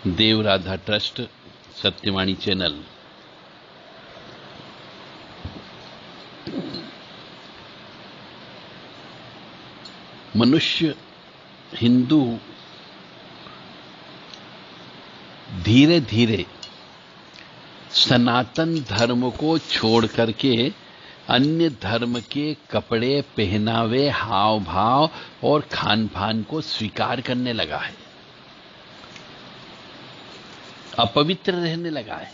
देव Radha trust, Satyavani channel. मनुष्य हिंदू धीरे धीरे सनातन धर्म को छोड़ करके अन्य धर्म के कपड़े, पहनावे, हाव भाव और खान पान को स्वीकार करने लगा है, अपवित्र रहने लगा है,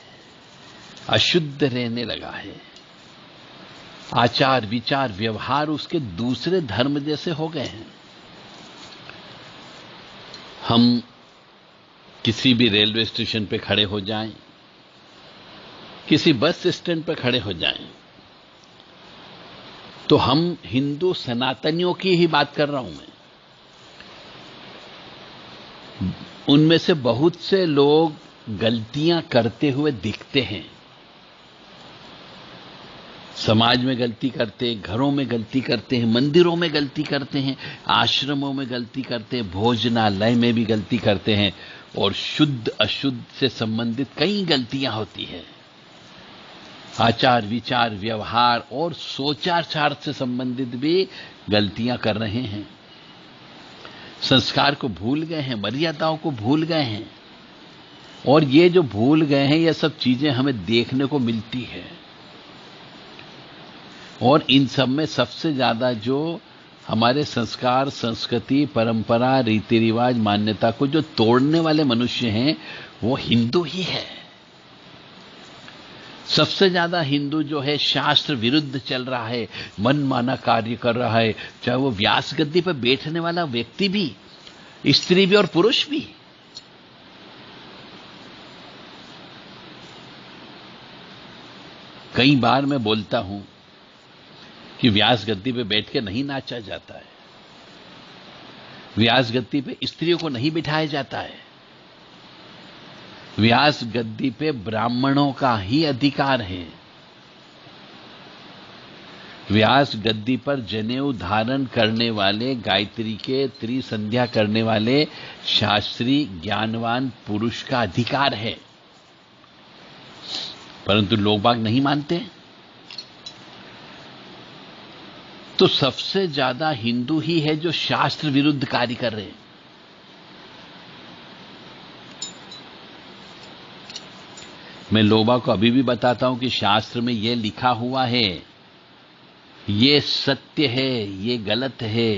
अशुद्ध रहने लगा है। आचार विचार व्यवहार उसके दूसरे धर्म जैसे हो गए हैं। हम किसी भी रेलवे स्टेशन पे खड़े हो जाएं, किसी बस स्टैंड पे खड़े हो जाएं, तो हम हिंदू सनातनियों की ही बात कर रहा हूं मैं। उनमें से बहुत से लोग गलतियां करते हुए दिखते हैं। समाज में गलती करते, घरों में गलती करते हैं, मंदिरों में गलती करते हैं, आश्रमों में गलती करते हैं, भोजनालय में भी गलती करते हैं, और शुद्ध अशुद्ध से संबंधित कई गलतियां होती हैं। आचार विचार व्यवहार और सोचाचार से संबंधित भी गलतियां कर रहे हैं। संस्कार को भूल गए हैं, मर्यादाओं को भूल गए हैं, और ये जो भूल गए हैं ये सब चीजें हमें देखने को मिलती है। और इन सब में सबसे ज्यादा जो हमारे संस्कार, संस्कृति, परंपरा, रीति रिवाज, मान्यता को जो तोड़ने वाले मनुष्य हैं वो हिंदू ही है। सबसे ज्यादा हिंदू जो है शास्त्र विरुद्ध चल रहा है, मनमाना कार्य कर रहा है, चाहे वो व्यास गद्दी पर बैठने वाला व्यक्ति भी, स्त्री भी और पुरुष भी। कई बार मैं बोलता हूं कि व्यास गद्दी पे बैठ के नहीं नाचा जाता है, व्यास गद्दी पे स्त्रियों को नहीं बिठाया जाता है, व्यास गद्दी पे ब्राह्मणों का ही अधिकार है। व्यास गद्दी पर जनेऊ धारण करने वाले, गायत्री के त्रिसंध्या करने वाले शास्त्री ज्ञानवान पुरुष का अधिकार है, परंतु लोग बाग नहीं मानते। तो सबसे ज्यादा हिंदू ही है जो शास्त्र विरुद्ध कार्य कर रहे हैं। मैं लोगों को अभी भी बताता हूं कि शास्त्र में यह लिखा हुआ है, ये सत्य है, ये गलत है,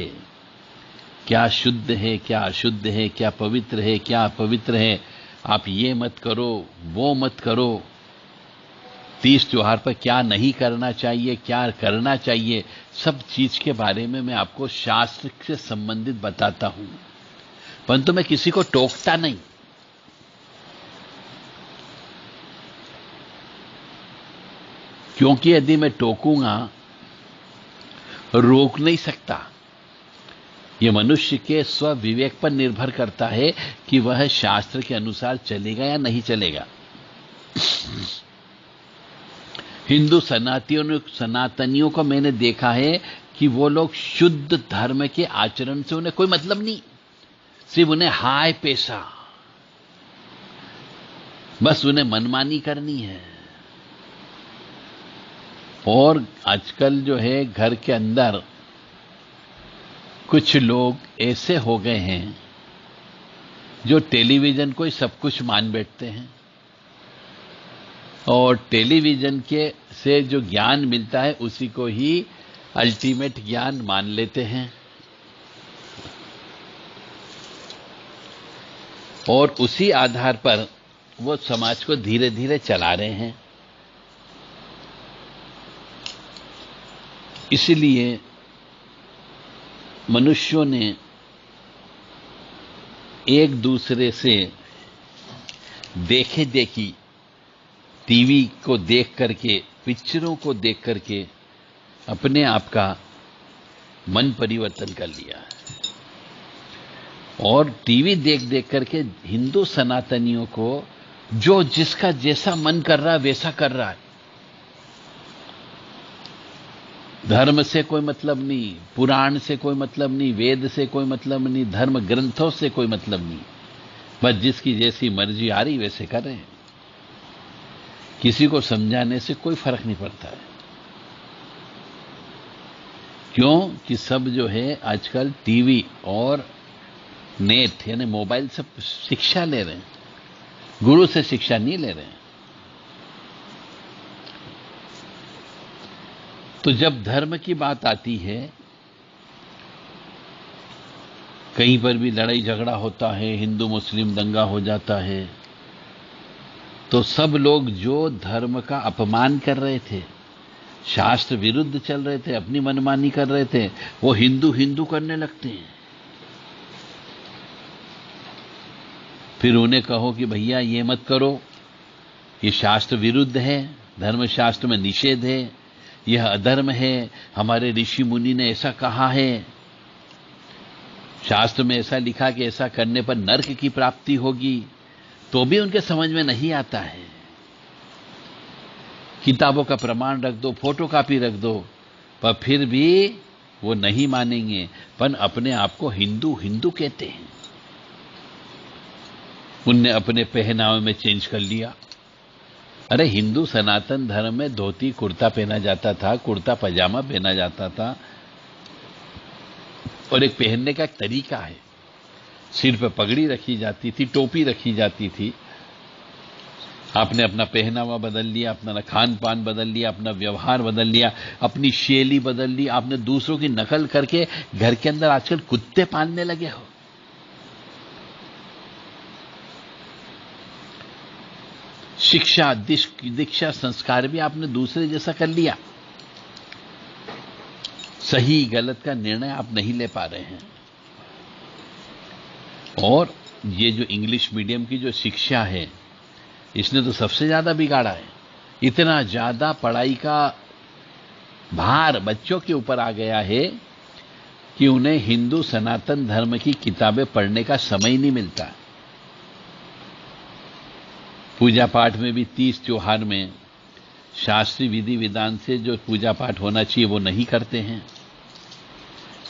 क्या शुद्ध है, क्या अशुद्ध है, क्या पवित्र है, क्या अपवित्र है, आप ये मत करो, वो मत करो। 30 त्योहार पर क्या नहीं करना चाहिए, क्या करना चाहिए, सब चीज के बारे में मैं आपको शास्त्र से संबंधित बताता हूं, परंतु मैं किसी को टोकता नहीं। क्योंकि यदि मैं टोकूंगा, रोक नहीं सकता। यह मनुष्य के स्व विवेक पर निर्भर करता है कि वह शास्त्र के अनुसार चलेगा या नहीं चलेगा। हिंदू सनातनियों को मैंने देखा है कि वो लोग शुद्ध धर्म के आचरण से उन्हें कोई मतलब नहीं, सिर्फ उन्हें हाय पैसा, बस उन्हें मनमानी करनी है। और आजकल जो है घर के अंदर कुछ लोग ऐसे हो गए हैं जो टेलीविजन को ही सब कुछ मान बैठते हैं, और टेलीविजन के से जो ज्ञान मिलता है उसी को ही अल्टीमेट ज्ञान मान लेते हैं, और उसी आधार पर वो समाज को धीरे धीरे चला रहे हैं। इसलिए मनुष्यों ने एक दूसरे से देखे देखी टीवी को देख करके, पिक्चरों को देख करके अपने आप का मन परिवर्तन कर लिया, और टीवी देख देख करके हिंदू सनातनियों को जो जिसका जैसा मन कर रहा है वैसा कर रहा है। धर्म से कोई मतलब नहीं, पुराण से कोई मतलब नहीं, वेद से कोई मतलब नहीं, धर्म ग्रंथों से कोई मतलब नहीं। बस जिसकी जैसी मर्जी आ रही वैसे कर रहे हैं। किसी को समझाने से कोई फर्क नहीं पड़ता है। क्यों कि सब जो है आजकल टीवी और नेट यानी मोबाइल से शिक्षा ले रहे हैं, गुरु से शिक्षा नहीं ले रहे हैं। तो जब धर्म की बात आती है, कहीं पर भी लड़ाई झगड़ा होता है, हिंदू मुस्लिम दंगा हो जाता है, तो सब लोग जो धर्म का अपमान कर रहे थे, शास्त्र विरुद्ध चल रहे थे, अपनी मनमानी कर रहे थे, वो हिंदू हिंदू करने लगते हैं। फिर उन्हें कहो कि भैया ये मत करो, ये शास्त्र विरुद्ध है, धर्मशास्त्र में निषेध है, यह अधर्म है, हमारे ऋषि मुनि ने ऐसा कहा है, शास्त्र में ऐसा लिखा कि ऐसा करने पर नरक की प्राप्ति होगी, तो भी उनके समझ में नहीं आता है। किताबों का प्रमाण रख दो, फोटो कापी रख दो, पर फिर भी वो नहीं मानेंगे, पर अपने आप को हिंदू हिंदू कहते हैं। उनने अपने पहनावे में चेंज कर लिया। अरे हिंदू सनातन धर्म में धोती कुर्ता पहना जाता था, कुर्ता पजामा पहना जाता था, और एक पहनने का एक तरीका है। सिर पे पगड़ी रखी जाती थी, टोपी रखी जाती थी। आपने अपना पहनावा बदल लिया, अपना खान पान बदल लिया, अपना व्यवहार बदल लिया, अपनी शैली बदल ली। आपने दूसरों की नकल करके घर के अंदर आजकल कुत्ते पालने लगे हो। शिक्षा दीक्षा संस्कार भी आपने दूसरे जैसा कर लिया। सही गलत का निर्णय आप नहीं ले पा रहे हैं। और ये जो इंग्लिश मीडियम की जो शिक्षा है, इसने तो सबसे ज्यादा बिगाड़ा है। इतना ज्यादा पढ़ाई का भार बच्चों के ऊपर आ गया है कि उन्हें हिंदू सनातन धर्म की किताबें पढ़ने का समय ही नहीं मिलता। पूजा पाठ में भी 30 त्योहार में शास्त्रीय विधि विधान से जो पूजा पाठ होना चाहिए वो नहीं करते हैं।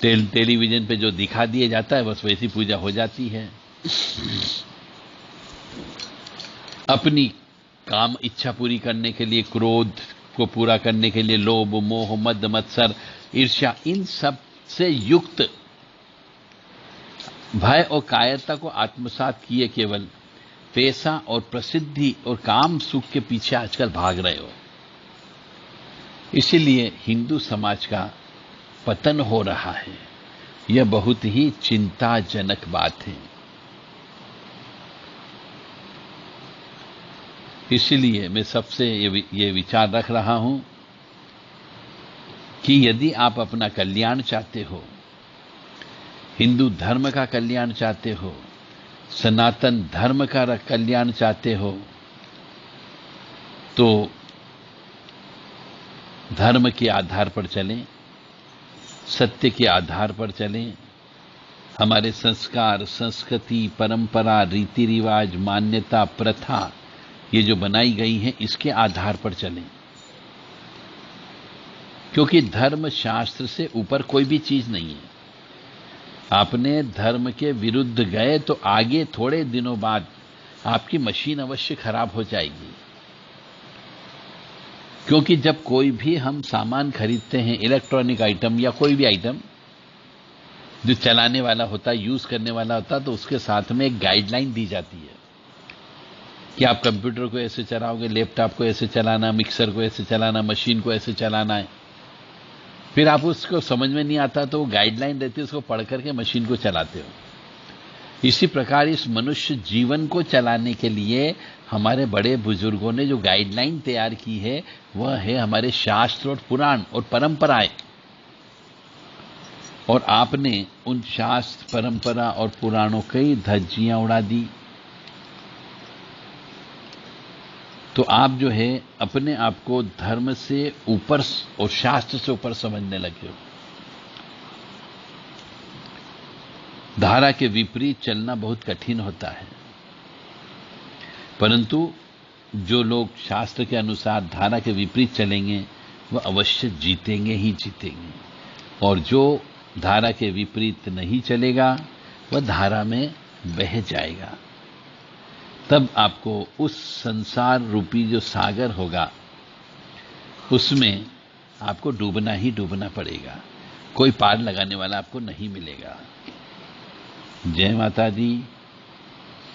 टेलीविजन पे जो दिखा दिया जाता है बस वैसी पूजा हो जाती है। अपनी काम इच्छा पूरी करने के लिए, क्रोध को पूरा करने के लिए लोभ मोह मद मत्सर ईर्ष्या, इन सब से युक्त भय और कायरता को आत्मसात किए केवल पैसा और प्रसिद्धि और काम सुख के पीछे आजकल भाग रहे हो। इसीलिए हिंदू समाज का पतन हो रहा है। यह बहुत ही चिंताजनक बात है। इसीलिए मैं सबसे ये विचार रख रहा हूं कि यदि आप अपना कल्याण चाहते हो, हिंदू धर्म का कल्याण चाहते हो, सनातन धर्म का कल्याण चाहते हो, तो धर्म के आधार पर चलें, सत्य के आधार पर चलें। हमारे संस्कार, संस्कृति, परंपरा, रीति रिवाज, मान्यता, प्रथा ये जो बनाई गई हैं, इसके आधार पर चलें। क्योंकि धर्म शास्त्र से ऊपर कोई भी चीज नहीं है। आपने धर्म के विरुद्ध गए तो आगे थोड़े दिनों बाद आपकी मशीन अवश्य खराब हो जाएगी। क्योंकि जब कोई भी हम सामान खरीदते हैं, इलेक्ट्रॉनिक आइटम या कोई भी आइटम जो चलाने वाला होता है, यूज करने वाला होता है, तो उसके साथ में एक गाइडलाइन दी जाती है कि आप कंप्यूटर को ऐसे चलाओगे, लैपटॉप को ऐसे चलाना, मिक्सर को ऐसे चलाना, मशीन को ऐसे चलाना है। फिर आप उसको समझ में नहीं आता तो वो गाइडलाइन रहती है, उसको पढ़ करके मशीन को चलाते हो। इसी प्रकार इस मनुष्य जीवन को चलाने के लिए हमारे बड़े बुजुर्गों ने जो गाइडलाइन तैयार की है वह है हमारे शास्त्र और पुराण और परंपराएं। और आपने उन शास्त्र, परंपरा और पुराणों की धज्जियां उड़ा दी, तो आप जो है अपने आप को धर्म से ऊपर और शास्त्र से ऊपर समझने लगे हो। धारा के विपरीत चलना बहुत कठिन होता है, परंतु जो लोग शास्त्र के अनुसार धारा के विपरीत चलेंगे वह अवश्य जीतेंगे ही जीतेंगे। और जो धारा के विपरीत नहीं चलेगा वह धारा में बह जाएगा। तब आपको उस संसार रूपी जो सागर होगा उसमें आपको डूबना ही डूबना पड़ेगा, कोई पार लगाने वाला आपको नहीं मिलेगा। जय माता दी,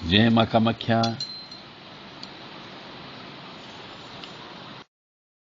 जय मां कामाख्या।